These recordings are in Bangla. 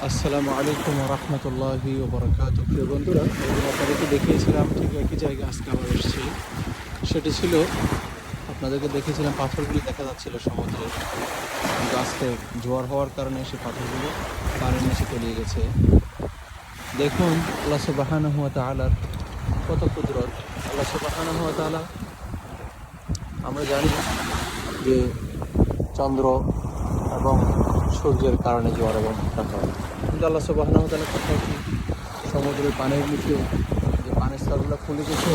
আসসালামু আলাইকুম রহমতুল্লাহি ওবরাকাতুহু। প্রিয় বন্ধুরা, একদিন আপনাদেরকে দেখিয়েছিলাম ঠিক একই জায়গায় আজকে আবার এসেছি। সেটি ছিল, আপনাদেরকে দেখিয়েছিলাম পাথরগুলি দেখা যাচ্ছিল সমুদ্রে, কিন্তু আজকে জোয়ার হওয়ার কারণে সেই পাথরগুলো পানির নিচে তলিয়ে গেছে। দেখুন আল্লাহ সুবহানাহু ওয়া তাআলার কত কুদরত। আল্লাহ সুবহানাহু ওয়া তাআলা, আমরা জানি যে চন্দ্র এবং সূর্যের কারণে জোয়ার এবং ভাটা হয়, কিন্তু আল্লাহ সুবহানাহু ওয়া তাআলা কোথাও কি সমুদ্রের পানির নিচে যে পানির স্তরগুলো খুলে গেছে,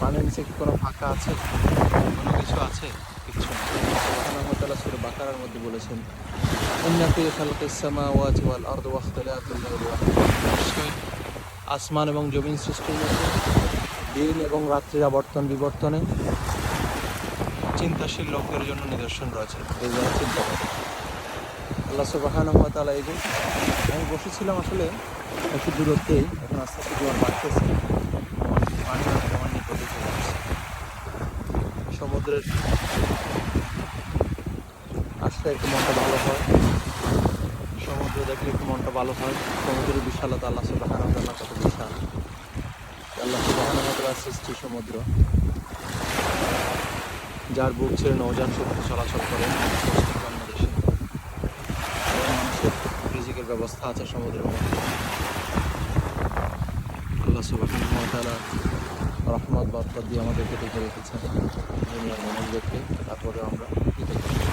পানির নিচে কি কোনো ফাঁকা আছে, কোনো কিছু আছে? কিচ্ছু না। আল্লাহ সুবহানাহু ওয়া তাআলা সূরা বাকারার মধ্যে বলেছেন, ইন্না ফি খালকিস সামাওয়াতি ওয়াল আরদি ওয়া ইখতিলাফিল লাইলি ওয়ান নাহার, নিশ্চয়ই আসমান এবং জমিন সৃষ্টির মধ্যে, দিন এবং রাত্রির আবর্তন বিবর্তনে চিন্তাশীল লোকের জন্য নিদর্শন রয়েছে, যে যারা চিন্তা করে। আল্লাহ সুবহানাহু ওয়া তাআলা, এই যে আমি বসেছিলাম আসলে একটু দূরত্বেই, এখন আস্তে আস্তে জোয়ার বাড়তেছে, পানি অনেক আমার নিকটে চলে আসছে। সমুদ্রের আসলে একটু মনটা ভালো হয়, সমুদ্র দেখলে একটু মনটা ভালো হয়। সমুদ্রের বিশালতা, আল্লাহ সুবহানাহু ওয়া তাআলা কত বিশাল, আল্লাহ সুবহানাহু ওয়া তাআলার সৃষ্টি সমুদ্র, যার বুক ছেড়ে নৌযান শক্তি চলাচল করে পশ্চিম বাংলাদেশে, এবং মানুষের রিজিকের ব্যবস্থা আছে সমুদ্রের মধ্যে। আল্লাহ সুবহানাহু ওয়া তাআলা রহমত বরকত দিয়ে আমাদেরকে দেখে রেখেছেন দুনিয়ার মানুষদেরকে, তারপরে আমরা কৃতজ্ঞ।